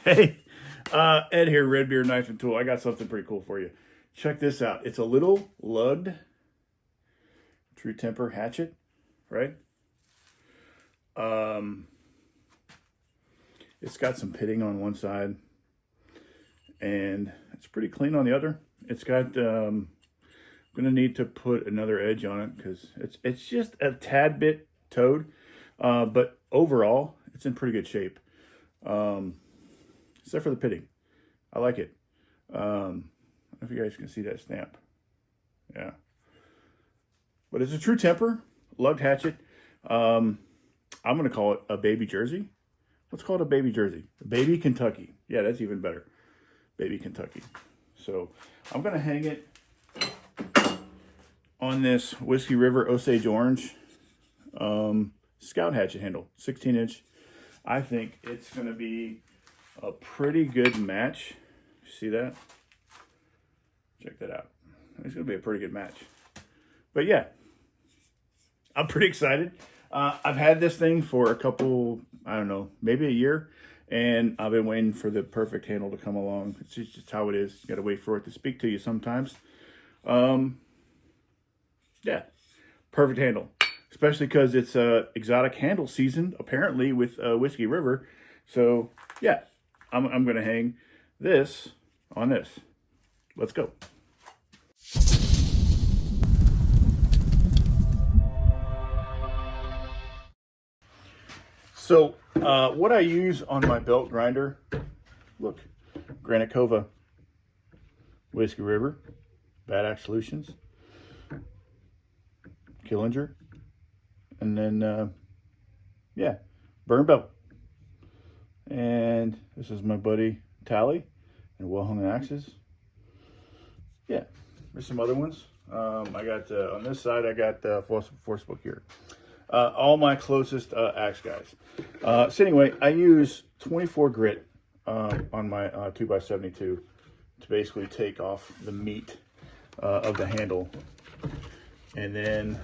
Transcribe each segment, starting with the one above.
Hey, Ed here, RedBeard Knife and Tool. I got something pretty cool for you. Check this out. It's a little lugged true temper hatchet, right? It's got some pitting on one side, and it's pretty clean on the other. It's got, I'm gonna need to put another edge on it because it's just a tad bit toed, but overall, it's in pretty good shape. Except for the pitting. I like it. I don't know if you guys can see that stamp. Yeah. But it's a true temper, lugged hatchet. I'm going to call it a baby jersey. Let's call it a baby jersey. Baby Kentucky. Yeah, that's even better. Baby Kentucky. So I'm going to hang it on this Whiskey River Osage orange scout hatchet handle, 16-inch. I think it's going to be a pretty good match. See that? Check that out. It's going to be a pretty good match. But yeah, I'm pretty excited. I've had this thing for a couple, I don't know, maybe a year, and I've been waiting for the perfect handle to come along. It's just how it is. You got to wait for it to speak to you sometimes. Yeah, perfect handle, especially because it's exotic handle season apparently with Whiskey River. So yeah, I'm going to hang this on this. Let's go. So what I use on my belt grinder, look, Granite Cova, Whiskey River, Bad Axe Solutions, Killinger, and then, yeah, Burn Belt. And this is my buddy Tally and Well Hung Axes. Yeah, there's some other ones. I got, on this side, I got Force Book here. All my closest axe guys. So anyway, I use 24 grit on my 2x72 to basically take off the meat of the handle. And then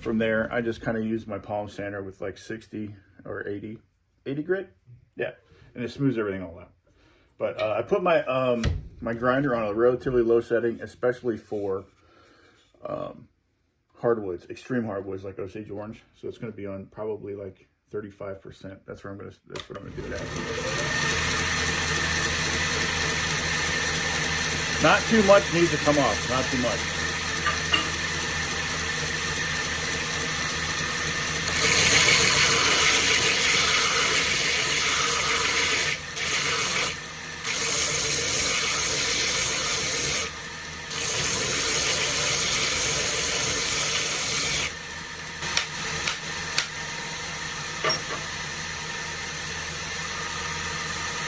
from there, I just kind of use my palm sander with like 60 or 80 grit. Yeah, and it smooths everything all out. But I put my my grinder on a relatively low setting, especially for hardwoods, extreme hardwoods like Osage orange. So it's going to be on probably like 35%. That's what I'm going to do it at. Not too much needs to come off. Not too much.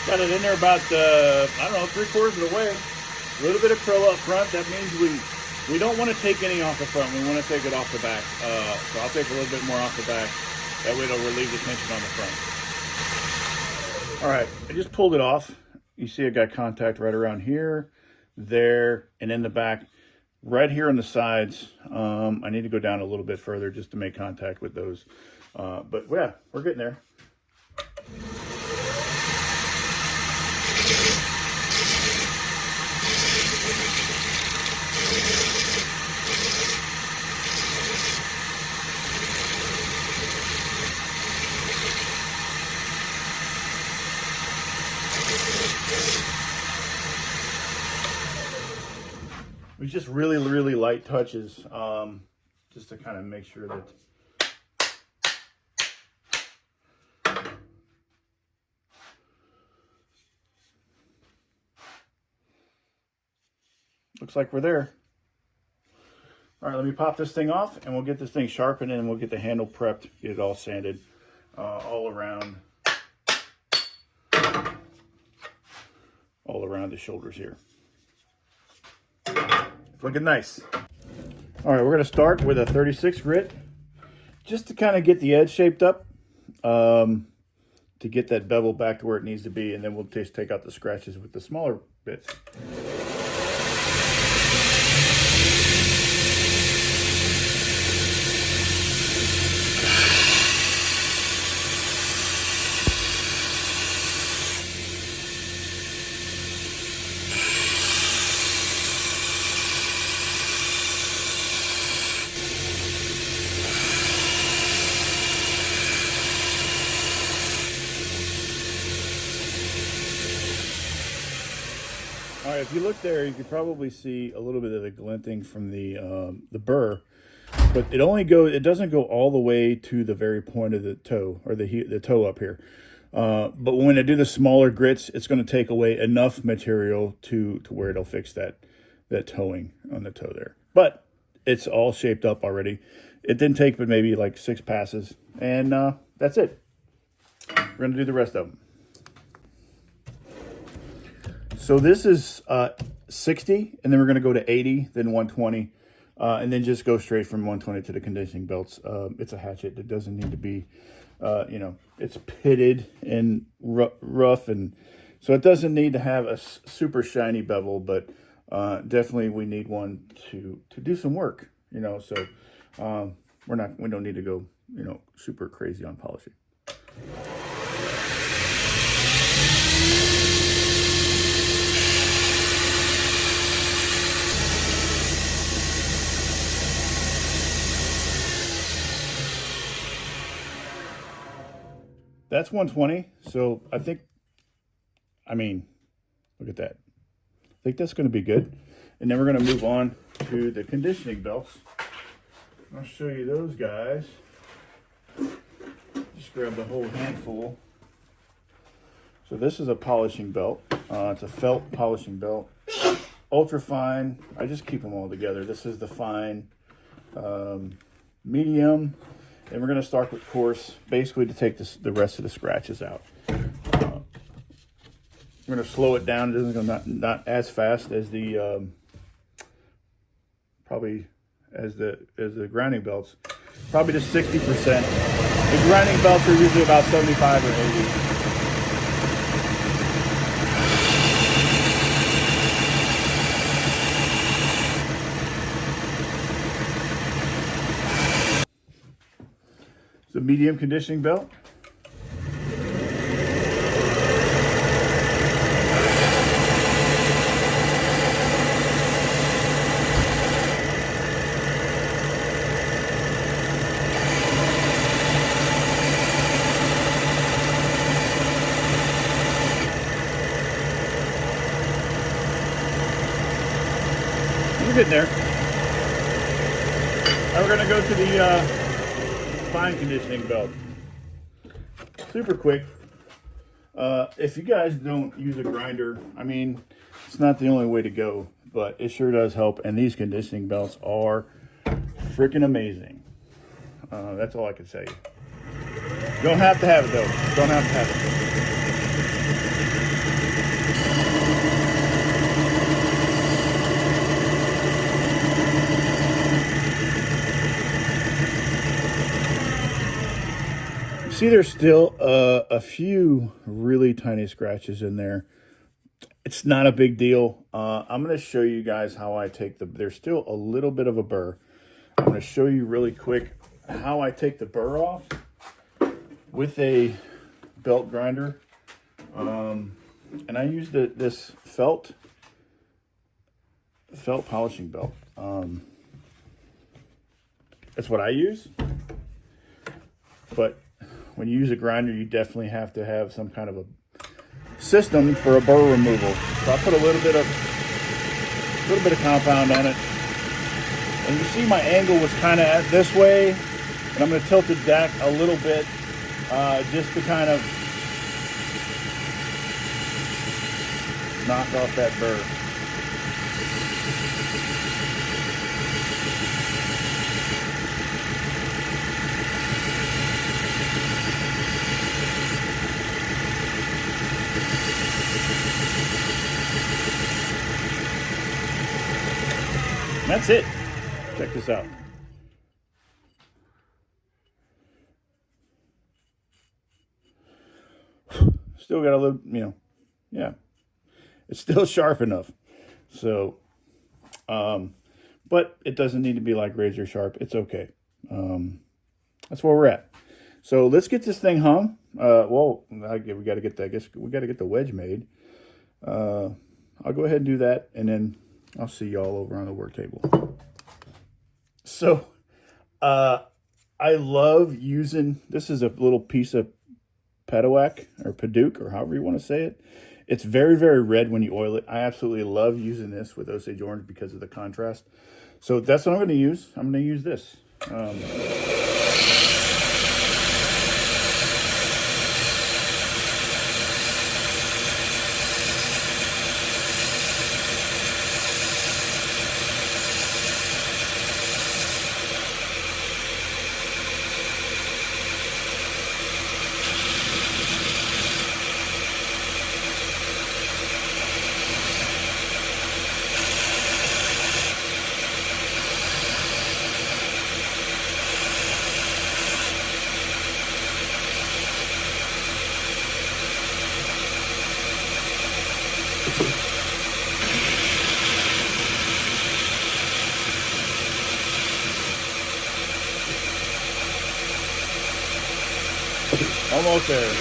Got it in there about, I don't know, 3/4 of the way. A little bit of curl up front. That means we don't want to take any off the front. We want to take it off the back. So I'll take a little bit more off the back. That way it'll relieve the tension on the front. All right, I just pulled it off. You see I got contact right around here, there, and in the back. Right here on the sides, I need to go down a little bit further just to make contact with those. But yeah, we're getting there. It was just really, really light touches, just to kind of make sure that looks like we're there. All right, let me pop this thing off and we'll get this thing sharpened and we'll get the handle prepped, get it all sanded all around the shoulders here. Looking nice. All right, we're gonna start with a 36 grit just to kind of get the edge shaped up, to get that bevel back to where it needs to be, and then we'll just take out the scratches with the smaller bits. All right, if you look there, you could probably see a little bit of the glinting from the burr, but it doesn't go all the way to the very point of the toe, or the toe up here. But when I do the smaller grits, it's going to take away enough material to where it'll fix that toeing on the toe there. But it's all shaped up already. It didn't take but maybe like 6 passes, and that's it. We're going to do the rest of them. So this is 60, and then we're going to go to 80, then 120, and then just go straight from 120 to the conditioning belts. It's a hatchet. It doesn't need to be, it's pitted and rough, and so it doesn't need to have a super shiny bevel, but definitely we need one to do some work, so we don't need to go, super crazy on polishing. That's 120, so look at that. I think that's going to be good. And then we're going to move on to the conditioning belts. I'll show you those guys. Just grab the whole handful. So this is a polishing belt. It's a felt polishing belt. Ultra fine. I just keep them all together. This is the fine, medium. And we're going to start with coarse, basically to take the rest of the scratches out. We're going to slow it down. It doesn't go not as fast as the probably as the grinding belts. Probably just 60%. The grinding belts are usually about 75 or 80. The medium conditioning belt. We're getting there. Now we're going to go to the fine conditioning belt. Super quick. If you guys don't use a grinder, it's not the only way to go, but it sure does help. And these conditioning belts are freaking amazing. That's all I can say. Don't have to have it though. Don't have to have it. See, there's still a few really tiny scratches in there. It's not a big deal. I'm going to show you guys how I take there's still a little bit of a burr. I'm going to show you really quick how I take the burr off with a belt grinder. And I use this felt polishing belt. That's what I use. But when you use a grinder, you definitely have to have some kind of a system for a burr removal. So I put a little bit of compound on it. And you see my angle was kind of this way, and I'm going to tilt it back a little bit just to kind of knock off that burr. That's it. Check this out. Still got a little, yeah. It's still sharp enough. So, but it doesn't need to be like razor sharp. It's okay. That's where we're at. So let's get this thing hung. We got to get the wedge made. I'll go ahead and do that, and then I'll see y'all over on the work table. So, I love using, this is a little piece of Paduac or Paduke or however you want to say it. It's very, very red when you oil it. I absolutely love using this with Osage orange because of the contrast. So that's what I'm going to use. I'm going to use this. Almost there.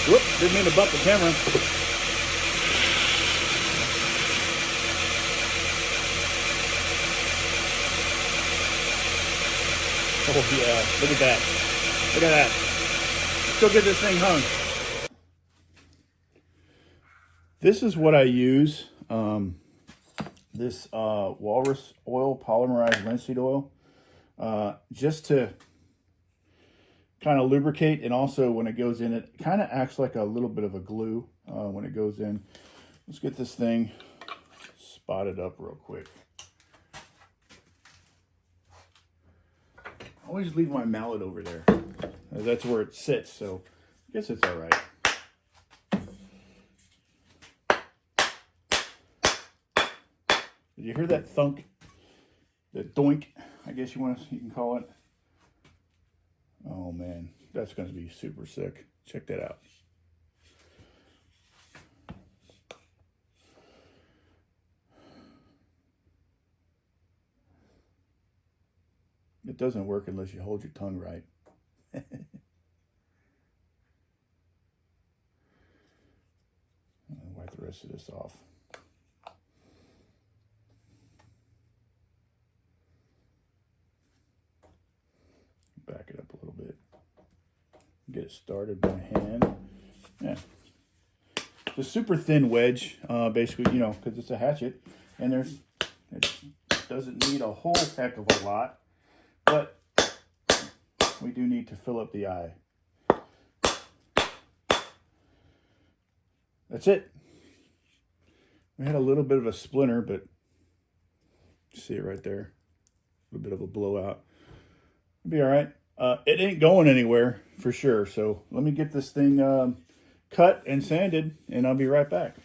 Whoop, didn't mean to bump the camera. Oh yeah, look at that. Look at that. Let's go get this thing hung. This is what I use. This walrus oil, polymerized linseed oil, just to kind of lubricate, and also when it goes in, it kind of acts like a little bit of a glue when it goes in. Let's get this thing spotted up real quick. I always leave my mallet over there. That's where it sits, so I guess it's all right. Did you hear that thunk? The doink, I guess you can call it. Oh man, that's going to be super sick. Check that out. It doesn't work unless you hold your tongue right. I'll wipe the rest of this off. Back it up a little bit. Get it started by hand. Yeah. It's a super thin wedge, basically, you know, because it's a hatchet, and it doesn't need a whole heck of a lot, but we do need to fill up the eye. That's it. We had a little bit of a splinter, but see it right there. A little bit of a blowout. It'll be all right. It ain't going anywhere for sure. So let me get this thing cut and sanded, and I'll be right back.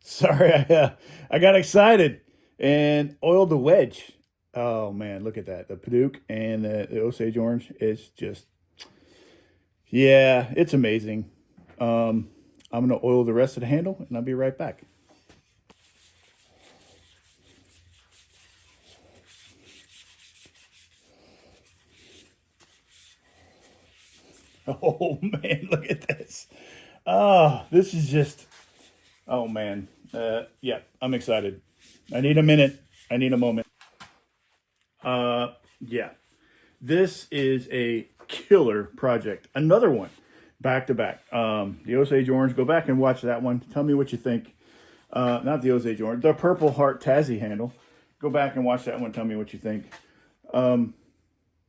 Sorry, I got excited and oiled the wedge. Oh man, look at that. The Paduke and the Osage orange is just, yeah, it's amazing. I'm going to oil the rest of the handle, and I'll be right back. Oh man, look at this. Oh, this is just, oh man. Yeah, I'm excited. I need a minute. I need a moment. Yeah, this is a killer project. Another one, back to back. The Osage orange. Go back and watch that one. Tell me what you think. Not the Osage orange, the Purple Heart Tassie handle. Go back and watch that one. Tell me what you think.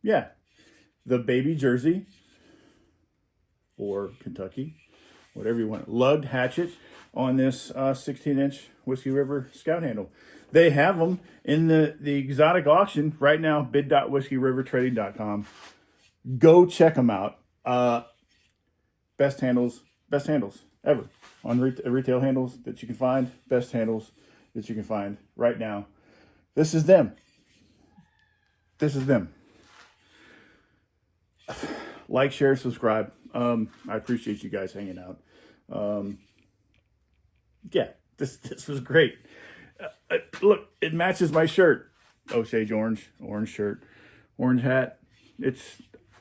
Yeah, the baby jersey or Kentucky, whatever you want. Lugged hatchet on this 16-inch Whiskey River Scout handle. They have them in the exotic auction right now, bid.whiskeyrivertrading.com. Go check them out. Best handles ever on retail handles that you can find. Best handles that you can find right now. This is them. This is them. Like, share, subscribe. I appreciate you guys hanging out. Yeah, this was great. Look, it matches my shirt. Osage orange shirt, orange hat.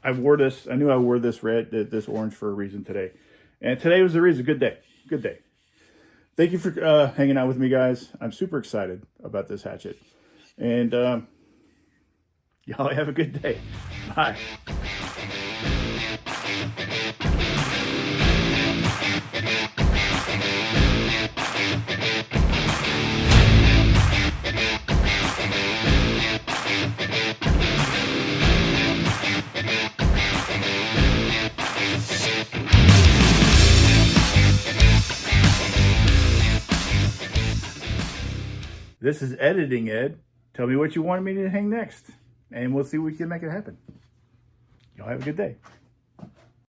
I wore this. I knew I wore this this orange for a reason today. And today was the reason. Good day. Good day. Thank you for hanging out with me, guys. I'm super excited about this hatchet. And y'all have a good day. Bye. This is editing, Ed. Tell me what you wanted me to hang next, and we'll see if we can make it happen. Y'all have a good day.